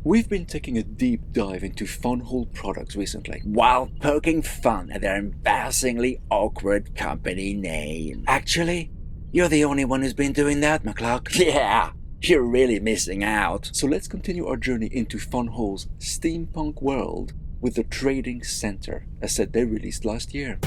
We've been taking a deep dive into FunWhole products recently, while poking fun at their embarrassingly awkward company name. Actually, you're the only one who's been doing that, McCluck. Yeah, you're really missing out. So let's continue our journey into FunWhole's Steampunk world with the Trading Center, a set they released last year.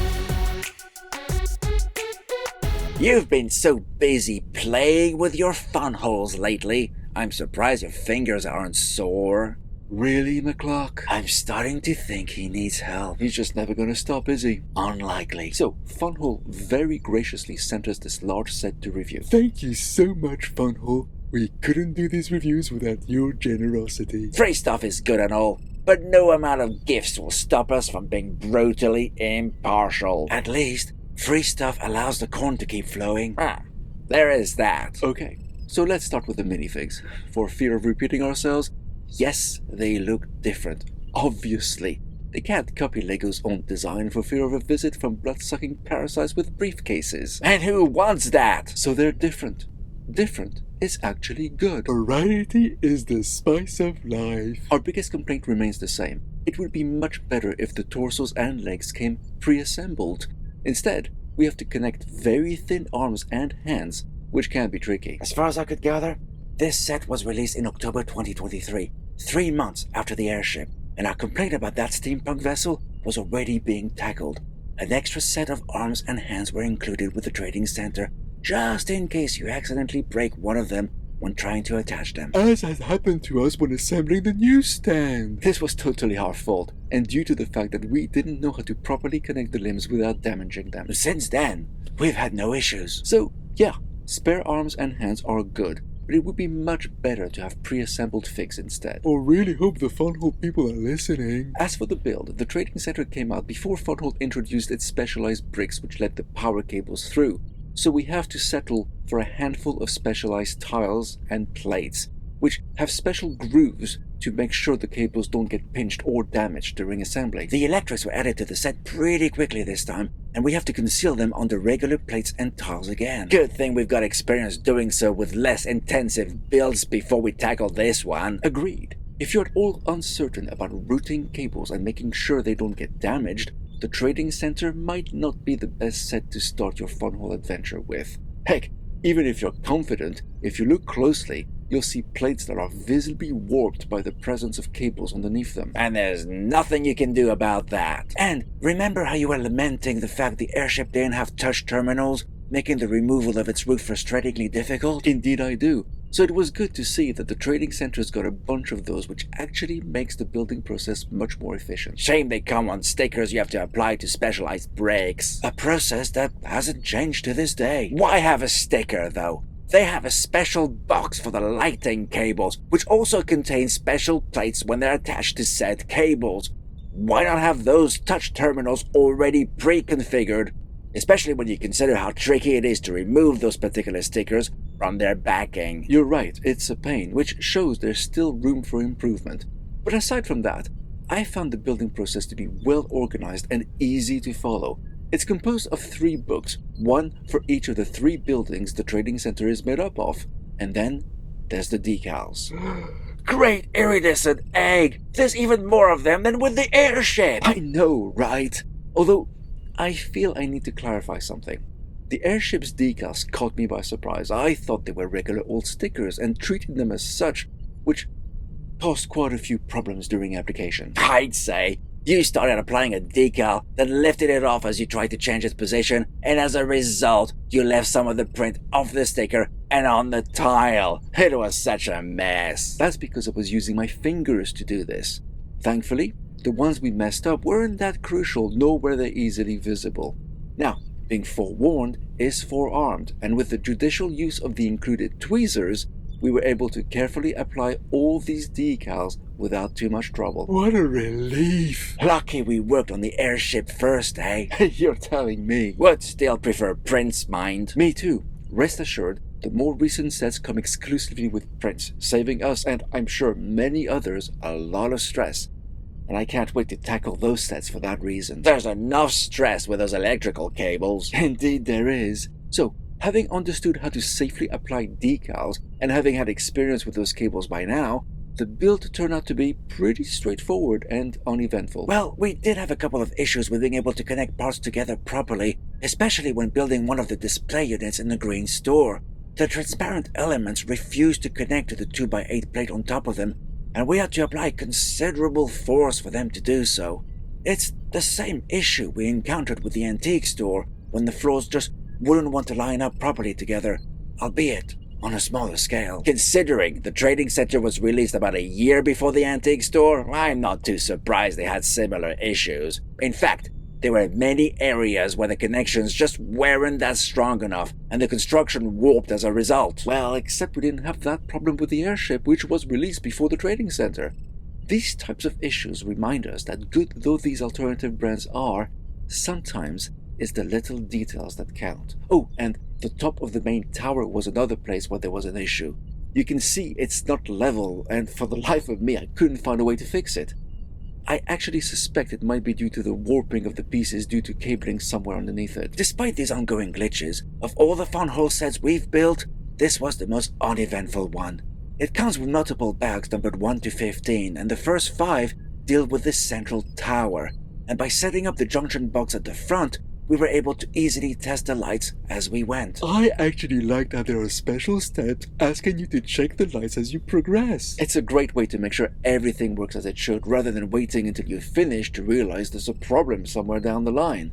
You've been so busy playing with your FunWholes lately, I'm surprised your fingers aren't sore. Really, McCluck? I'm starting to think he needs help. He's just never gonna stop, is he? Unlikely. So, FunWhole very graciously sent us this large set to review. Thank you so much, FunWhole. We couldn't do these reviews without your generosity. Free stuff is good and all, but no amount of gifts will stop us from being brutally impartial. At least, free stuff allows the corn to keep flowing. There is that. Okay, so let's start with the minifigs. For fear of repeating ourselves, yes, they look different. Obviously. They can't copy Lego's own design for fear of a visit from blood-sucking parasites with briefcases. And who wants that? So they're different. Different is actually good. Variety is the spice of life. Our biggest complaint remains the same. It would be much better if the torsos and legs came pre-assembled. Instead, we have to connect very thin arms and hands, which can be tricky. As far as I could gather, this set was released in October 2023, 3 months after the airship, and our complaint about that steampunk vessel was already being tackled. An extra set of arms and hands were included with the trading center, just in case you accidentally break one of them when trying to attach them. As has happened to us when assembling the newsstand. This was totally our fault, and due to the fact that we didn't know how to properly connect the limbs without damaging them. Since then, we've had no issues. So, yeah, spare arms and hands are good, but it would be much better to have pre-assembled figs instead. I really hope the FunWhole people are listening. As for the build, the trading center came out before FunWhole introduced its specialized bricks which let the power cables through, so we have to settle for a handful of specialized tiles and plates, which have special grooves to make sure the cables don't get pinched or damaged during assembly. The electrics were added to the set pretty quickly this time, and we have to conceal them under regular plates and tiles again. Good thing we've got experience doing so with less intensive builds before we tackle this one. Agreed. If you're at all uncertain about routing cables and making sure they don't get damaged, the trading center might not be the best set to start your FunWhole adventure with. Heck, even if you're confident, if you look closely, you'll see plates that are visibly warped by the presence of cables underneath them. And there's nothing you can do about that. And remember how you were lamenting the fact the airship didn't have touch terminals, making the removal of its root frustratingly difficult? Indeed I do. So it was good to see that the trading center's got a bunch of those, which actually makes the building process much more efficient. Shame they come on stickers you have to apply to specialized bricks. A process that hasn't changed to this day. Why have a sticker, though? They have a special box for the lighting cables, which also contains special plates when they're attached to said cables. Why not have those touch terminals already pre-configured? Especially when you consider how tricky it is to remove those particular stickers from their backing. You're right, it's a pain, which shows there's still room for improvement. But aside from that, I found the building process to be well organized and easy to follow. It's composed of 3 books, one for each of the 3 buildings the trading center is made up of. And then there's the decals. Great iridescent egg! There's even more of them than with the airship! I know, right? Although, I feel I need to clarify something. The airship's decals caught me by surprise. I thought they were regular old stickers and treated them as such, which caused quite a few problems during application. I'd say you started applying a decal, then lifted it off as you tried to change its position, and as a result, you left some of the print off the sticker and on the tile. It was such a mess. That's because I was using my fingers to do this. Thankfully, the ones we messed up weren't that crucial, nor were they easily visible. Now, being forewarned is forearmed, and with the judicial use of the included tweezers, we were able to carefully apply all these decals without too much trouble. What a relief! Lucky we worked on the airship first, eh? You're telling me. Would still prefer prints, mind. Me too. Rest assured, the more recent sets come exclusively with prints, saving us, and I'm sure many others, a lot of stress. And I can't wait to tackle those sets for that reason. There's enough stress with those electrical cables. Indeed there is. So, having understood how to safely apply decals, and having had experience with those cables by now, The build turned out to be pretty straightforward and uneventful. Well, we did have a couple of issues with being able to connect parts together properly, especially when building one of the display units in the green store. The transparent elements refused to connect to the 2x8 plate on top of them, and we had to apply considerable force for them to do so. It's the same issue we encountered with the antique store when the floors just wouldn't want to line up properly together, albeit on a smaller scale. Considering the trading center was released about a year before the antique store, I'm not too surprised they had similar issues. In fact, there were many areas where the connections just weren't as strong enough, and the construction warped as a result. Well, except we didn't have that problem with the airship, which was released before the trading center. These types of issues remind us that good though these alternative brands are, sometimes it's the little details that count. Oh, and the top of the main tower was another place where there was an issue. You can see it's not level, and for the life of me I couldn't find a way to fix it. I actually suspect it might be due to the warping of the pieces due to cabling somewhere underneath it. Despite these ongoing glitches, of all the FunWhole sets we've built, this was the most uneventful one. It comes with multiple bags numbered 1 to 15, and the first 5 deal with this central tower, and by setting up the junction box at the front, we were able to easily test the lights as we went. I actually like that there are special steps asking you to check the lights as you progress. It's a great way to make sure everything works as it should, rather than waiting until you finish to realize there's a problem somewhere down the line.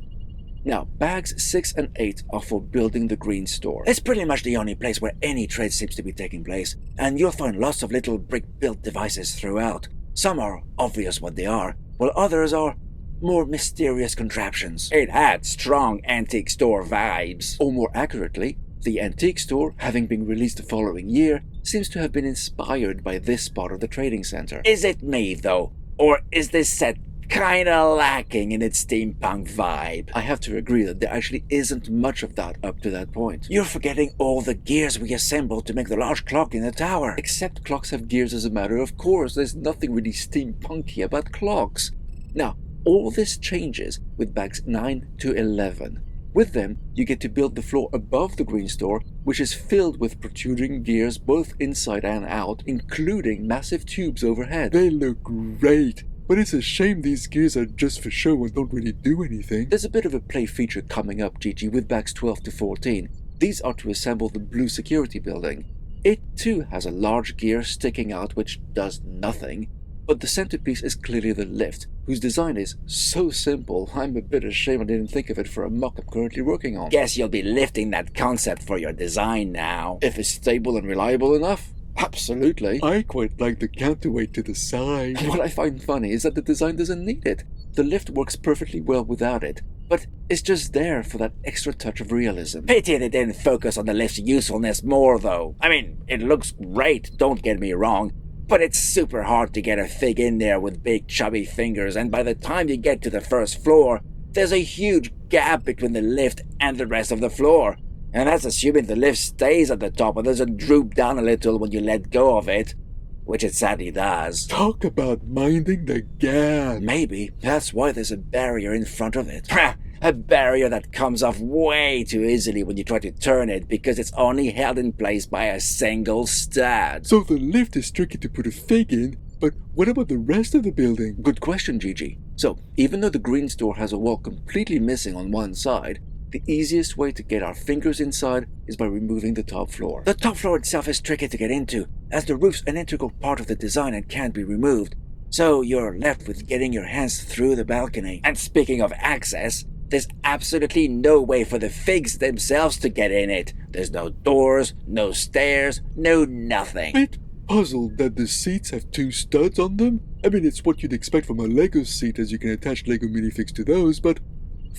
Now, bags 6 and 8 are for building the green store. It's pretty much the only place where any trade seems to be taking place, and you'll find lots of little brick-built devices throughout. Some are obvious what they are, while others are more mysterious contraptions. It had strong antique store vibes. Or more accurately, the antique store, having been released the following year, seems to have been inspired by this part of the trading center. Is it me, though? Or is this set kinda lacking in its steampunk vibe? I have to agree that there actually isn't much of that up to that point. You're forgetting all the gears we assembled to make the large clock in the tower. Except clocks have gears as a matter of course. There's nothing really steampunky about clocks. Now, all this changes with bags 9 to 11. With them, you get to build the floor above the green store, which is filled with protruding gears both inside and out, including massive tubes overhead. They look great, but it's a shame these gears are just for show and don't really do anything. There's a bit of a play feature coming up, Gigi, with bags 12 to 14. These are to assemble the blue security building. It too has a large gear sticking out which does nothing, but the centerpiece is clearly the lift, whose design is so simple, I'm a bit ashamed I didn't think of it for a mock I'm currently working on. Guess you'll be lifting that concept for your design now. If it's stable and reliable enough, absolutely. I quite like the counterweight to the side. What I find funny is that the design doesn't need it. The lift works perfectly well without it, but it's just there for that extra touch of realism. Pity they didn't focus on the lift's usefulness more, though. I mean, it looks great, don't get me wrong, but it's super hard to get a fig in there with big chubby fingers, and by the time you get to the first floor, there's a huge gap between the lift and the rest of the floor. And that's assuming the lift stays at the top and doesn't droop down a little when you let go of it, which it sadly does. Talk about minding the gap. Maybe that's why there's a barrier in front of it. A barrier that comes off way too easily when you try to turn it because it's only held in place by a single stud. So the lift is tricky to put a fig in, but what about the rest of the building? Good question, Gigi. So, even though the green store has a wall completely missing on one side, the easiest way to get our fingers inside is by removing the top floor. The top floor itself is tricky to get into, as the roof's an integral part of the design and can't be removed. So you're left with getting your hands through the balcony. And speaking of access, there's absolutely no way for the figs themselves to get in it. There's no doors, no stairs, no nothing. Bit puzzled that the seats have 2 studs on them. I mean, it's what you'd expect from a Lego seat, as you can attach Lego minifigs to those, but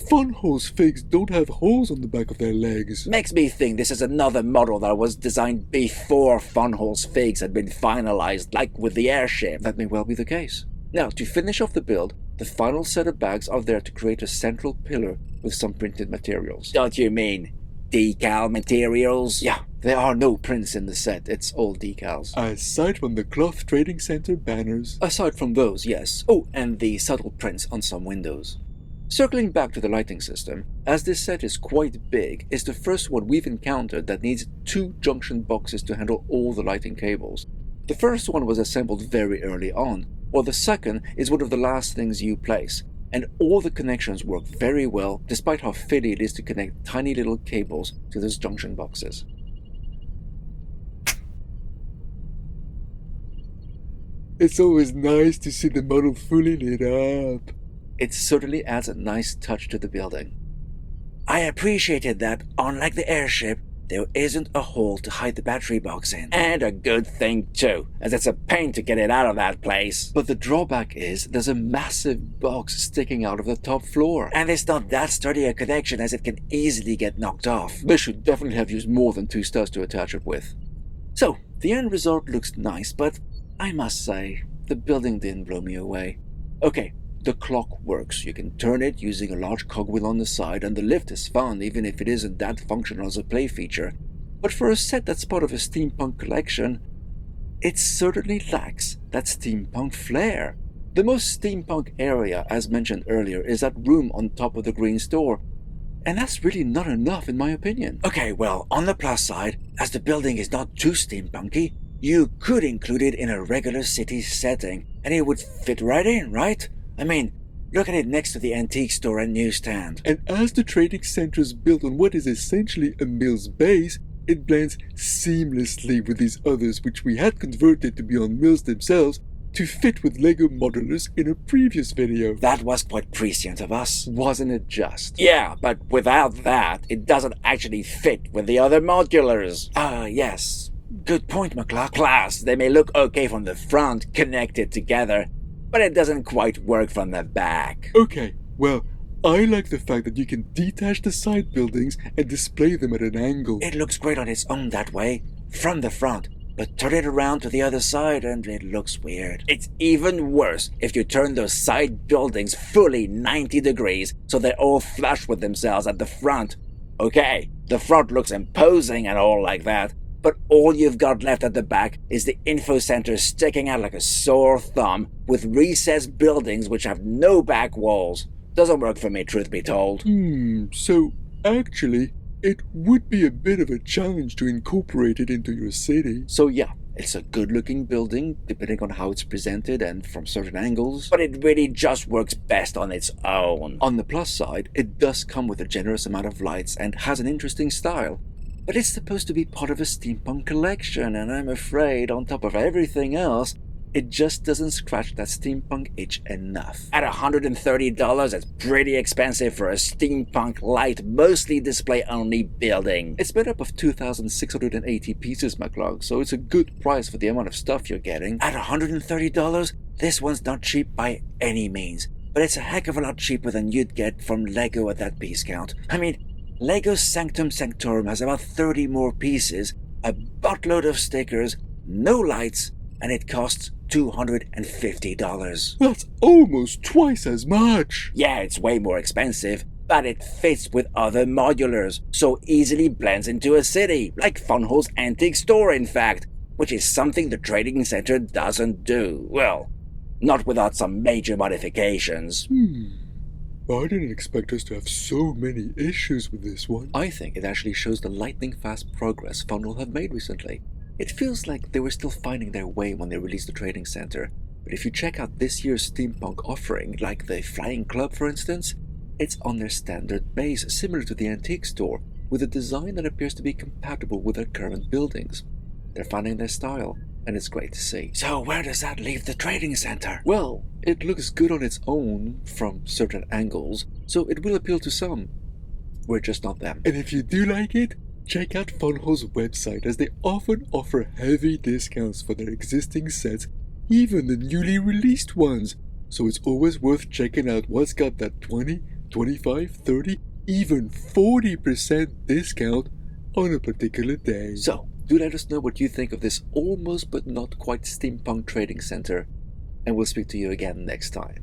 FunWhole's figs don't have holes on the back of their legs. Makes me think this is another model that was designed before FunWhole's figs had been finalized, like with the airship. That may well be the case. Now, to finish off the build, the final set of bags are there to create a central pillar with some printed materials. Don't you mean decal materials? Yeah, there are no prints in the set, it's all decals. Aside from the cloth trading center banners. Aside from those, yes. Oh, and the subtle prints on some windows. Circling back to the lighting system, as this set is quite big, it's the first one we've encountered that needs 2 junction boxes to handle all the lighting cables. The first one was assembled very early on, while the second is one of the last things you place, and all the connections work very well despite how fiddly it is to connect tiny little cables to those junction boxes. It's always nice to see the model fully lit up. It certainly adds a nice touch to the building. I appreciated that, unlike the airship, there isn't a hole to hide the battery box in. And a good thing too, as it's a pain to get it out of that place. But the drawback is there's a massive box sticking out of the top floor. And it's not that sturdy a connection as it can easily get knocked off. They should definitely have used more than 2 studs to attach it with. So, the end result looks nice, but I must say, the building didn't blow me away. Okay, the clock works. You can turn it using a large cogwheel on the side, and the lift is fun even if it isn't that functional as a play feature. But for a set that's part of a steampunk collection, it certainly lacks that steampunk flair. The most steampunk area, as mentioned earlier, is that room on top of the green store, and that's really not enough in my opinion. Okay, well, on the plus side, as the building is not too steampunky, you could include it in a regular city setting, and it would fit right in, right? I mean, look at it next to the antique store and newsstand. And as the trading center is built on what is essentially a mill's base, it blends seamlessly with these others which we had converted to be on mills themselves to fit with Lego modelers in a previous video. That was quite prescient of us. Wasn't it just? Yeah, but without that, it doesn't actually fit with the other modulars. Yes. Good point, McCluck. Plus, they may look okay from the front, connected together, but it doesn't quite work from the back. Okay, well, I like the fact that you can detach the side buildings and display them at an angle. It looks great on its own that way, from the front, but turn it around to the other side and it looks weird. It's even worse if you turn those side buildings fully 90 degrees so they're all flush with themselves at the front. Okay, the front looks imposing and all like that, but all you've got left at the back is the info center sticking out like a sore thumb with recessed buildings which have no back walls. Doesn't work for me, truth be told. So actually, it would be a bit of a challenge to incorporate it into your city. So yeah, it's a good-looking building, depending on how it's presented and from certain angles. But it really just works best on its own. On the plus side, it does come with a generous amount of lights and has an interesting style. But it's supposed to be part of a steampunk collection, and I'm afraid, on top of everything else, it just doesn't scratch that steampunk itch enough. At $130, it's pretty expensive for a steampunk light, mostly display-only building. It's made up of 2,680 pieces, McCluck, so it's a good price for the amount of stuff you're getting. At $130, this one's not cheap by any means, but it's a heck of a lot cheaper than you'd get from Lego at that piece count. I mean, Lego's Sanctum Sanctorum has about 30 more pieces, a buttload of stickers, no lights, and it costs $250. That's almost twice as much. Yeah, it's way more expensive, but it fits with other modulars, so easily blends into a city, like FunWhole's antique store in fact, which is something the trading center doesn't do. Well, not without some major modifications. I didn't expect us to have so many issues with this one. I think it actually shows the lightning-fast progress FunWhole have made recently. It feels like they were still finding their way when they released the trading center, but if you check out this year's steampunk offering, like the Flying Club for instance, it's on their standard base, similar to the antique store, with a design that appears to be compatible with their current buildings. They're finding their style, and it's great to see. So where does that leave the trading center? Well, it looks good on its own from certain angles, so it will appeal to some. We're just not them. And if you do like it, check out FunWhole's website, as they often offer heavy discounts for their existing sets, even the newly released ones. So it's always worth checking out what's got that 20, 25, 30, even 40% discount on a particular day. So, do let us know what you think of this almost but not quite steampunk trading center, and we'll speak to you again next time.